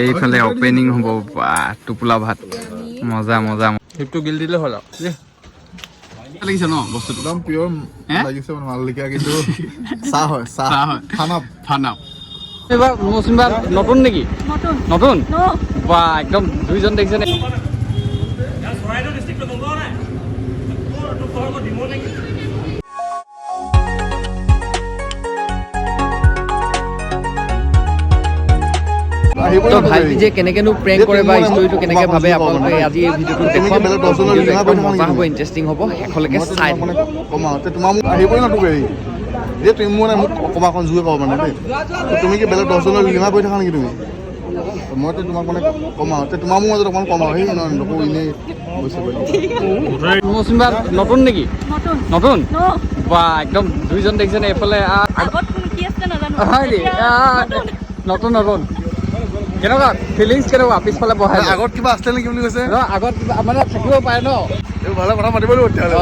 এইফালে ওপেনিং হ'ব টোপোলা ভাত মজা মজা সেইটো গিল দিলে হ'ল লাগিছে ন বস্তুটো একদম পিয়ৰ লাগিছে মানে মালিকা কিন্তু চাহ হয় চাহ হয় ফানাপ এবাৰ মৌচুমী নতুন নেকি নতুন বা একদম দুইজন দেখিছে নে তো ভাইটি যে কেনেকেনো প্ৰেংক কৰে বা ষ্টৰিটো কেনেকে ভাবে আপোনালোকে আজি এই ভিডিঅ'টো দেখুৱাম একদম মজা হ'ব ইণ্টাৰেষ্টিং হ'ব শেষলৈকে চাই তোমাৰ মোক আহিবই নতুকে যে তুমি মানে মোক অকমাখন জুয়ে পাব মানে দেই তুমি কি বেলেগ 10 জনৰ লিমা কৰি থাকা নেকি তুমি মইতো তোমাক মানে কমাও তোমাৰ মোৰ মাজত অকমান কমাও সেই নকো এনেই গৈছে মৌচুমী নতুন নেকি নতুন বা একদম দুইজন দেখিছে নে এইফালে নতুন নতুন কেনেকুৱা ফিলিংছ কেনেকুৱা পিছফালে বহাই আগত কিবা আছিলে নেকি বুলি কৈছে আগত মানে থাকিব পাৰে ন এই ভালে কথা পাতিব লাগিব তেতিয়াহ'লে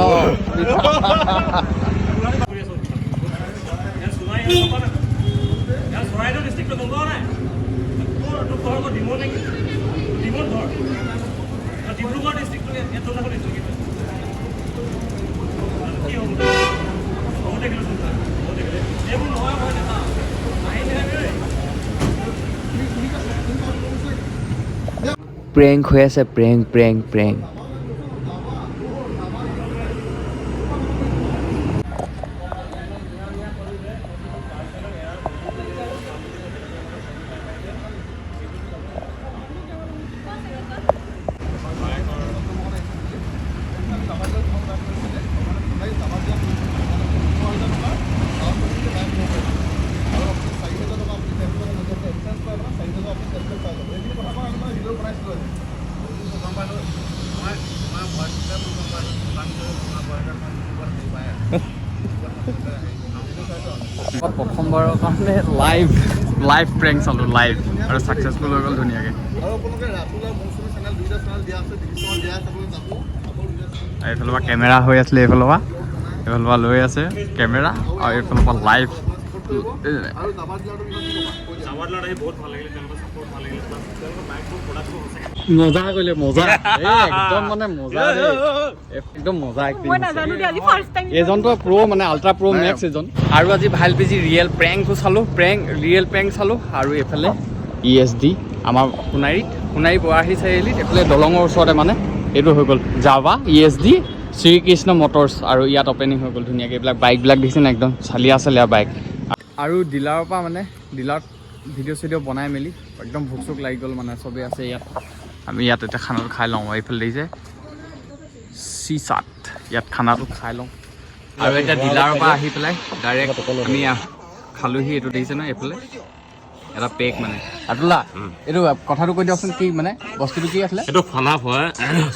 প্ৰেংক হৈ আছে প্ৰেংক প্ৰথমবাৰৰ কাৰণে লাইভ প্ৰেংক চালো লাইভ আৰু ছাকচেছফুল হৈ গ'ল ধুনীয়াকৈ এইফালৰ পৰা কেমেৰা হৈ আছিলে এইফালৰ পৰা লৈ আছে কেমেৰা আৰু এইফালৰ পৰা লাইভ মজা কৰিলে মজা একদম মানে মজা একদম মজা এজনটো প্ৰ' মানে আল্ট্ৰা প্ৰ' মেক্স এজন আৰু আজি ভাল পিজি ৰিয়েল প্ৰেংক চালো আৰু এইফালে ESD আমাৰ সোণাৰী বৰাহী চাৰিআলিত এইফালে দলঙৰ ওচৰতে মানে এইটো হৈ গ'ল জাভা ESD শ্ৰীকৃষ্ণ মটৰ্ছ আৰু ইয়াত অপেনিং হৈ গ'ল ধুনীয়াকৈ এইবিলাক বাইকবিলাক দেখিছে নে একদম চালিয়া বাইক আৰু ডিলাৰৰ পৰা মানে ডিলাৰত ভিডিঅ' চিডিঅ' বনাই মেলি একদম ভোক চোক লাগি গ'ল মানে চবেই আছে ইয়াত আমি ইয়াত এতিয়া খানাটো খাই লওঁ এইফালে দেখিছে চিচাত ইয়াত খানাটো খাই লওঁ আৰু এতিয়া ডিলাৰৰ পৰা আহি পেলাই ডাইৰেক্ট আমি খালোহি এইটো দেখিছে ন এইফালে এটা পেক মানে আতুলা এইটো কথাটো কৈ দিয়কচোন কি মানে বস্তুটো কি আছিলে এইটো ফানাপ হয়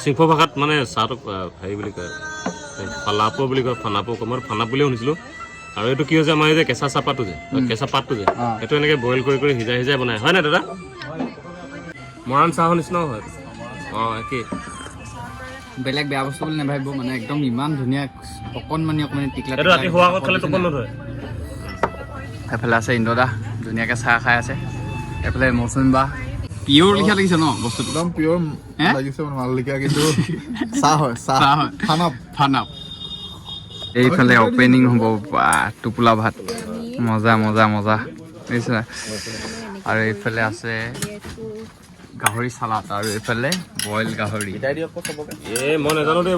চিংফ ভাষাত মানে চাহটোক হেৰি বুলি কয় ফালাপ বুলি কয় ফানাপো মই ফানাপ বুলিও শুনিছিলোঁ আৰু এইটো কি হৈছে আমাৰ এই যে কেঁচা চাহপাতটো যে কেঁচা পাতটো যে সেইটো এনেকৈ বইল কৰি সিজাই বনাই হয় নাই দাদা মৰাণ চাহৰ নিচিনাও হয় একেই বেলেগ বেয়া বস্তু বুলি নাভাবিব মানে একদম ইমান ধুনীয়া অকণমানি টিকলা ৰাতি হোৱাৰ আগত খালে টোপনি নধৰে এইফালে আছে ইন্দ্ৰদা ধুনীয়াকৈ চাহ খাই আছে এইফালে মৌচুমী বা পিয়ৰ লিখা লাগিছে ন বস্তুটো একদম পিয়ৰ লাগিছে মানে মালিকা কিন্তু চাহ হয় ফানাপ এইফালে ওপেনিং হ'ব টোপোলা ভাত মজা বুজিছা আৰু এইফালে আছে গাহৰি চালাড আৰু এইফালে বইল গাহৰি মই নাজানো দেই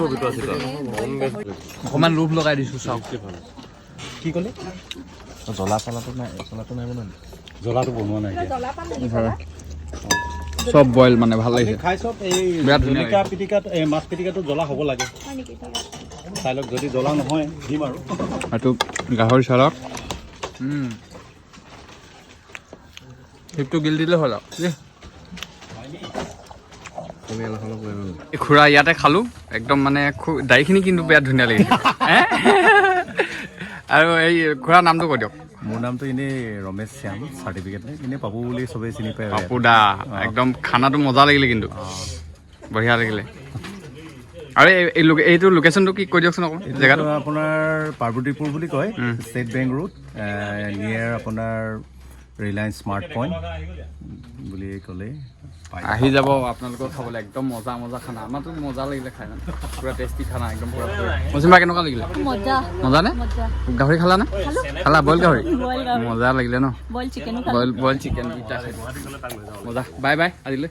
অকণমান লোভ লগাই দিছোঁ চাওক কি ক'লে জ্বলাটো নাই জ্বলাটো বনোৱা নাই চব বইল মানে ভাল লাগিছে খাই চব এই পিটিকাত মাছ পিটিকাটো জ্বলা হ'ব লাগে চাই লওক যদি জ্বলা নহয় দিম আৰু এইটো গাহৰি চালাড সেইটো গিল দিলে হ'ল আৰু খুৰা ইয়াতে খালোঁ একদম মানে দাড়িখিনি কিন্তু বিৰাট ধুনীয়া লাগিছে আৰু এই খুৰা নামটো কৈ দিয়ক মোৰ নামটো এনেই ৰমেশ শ্যাম চাৰ্টিফিকেট এনেই পাপু বুলি চবেই চিনি পায় পাপু দা একদম খানাটো মজা লাগিলে কিন্তু বঢ়িয়া লাগিলে আৰু এইটো লোকেশ্যনটো কি কৈ দিয়কচোন অকণ জেগাটো আপোনাৰ পাৰ্বতীপুৰ বুলি কয় ষ্টেট বেংক ৰোড নিয়েৰ আপোনাৰ ৰিলায়েন্স স্মাৰ্ট পইণ্ট বুলি ক'লে পাই যাব। আহি যাব আপোনালোকৰ খাবলৈ একদম মজা মজা খানা আমাৰতো মজা লাগিলে খাই মানে পুৰা টেষ্টি খানা একদম পুৰা মৌচুমী কেনেকুৱা লাগিলে মজা নে গাহৰি খালা নে খালা বইল গাহৰি মজা লাগিলে ন বইল চিকেন দুইটা মজা বাই বাই আজিলৈ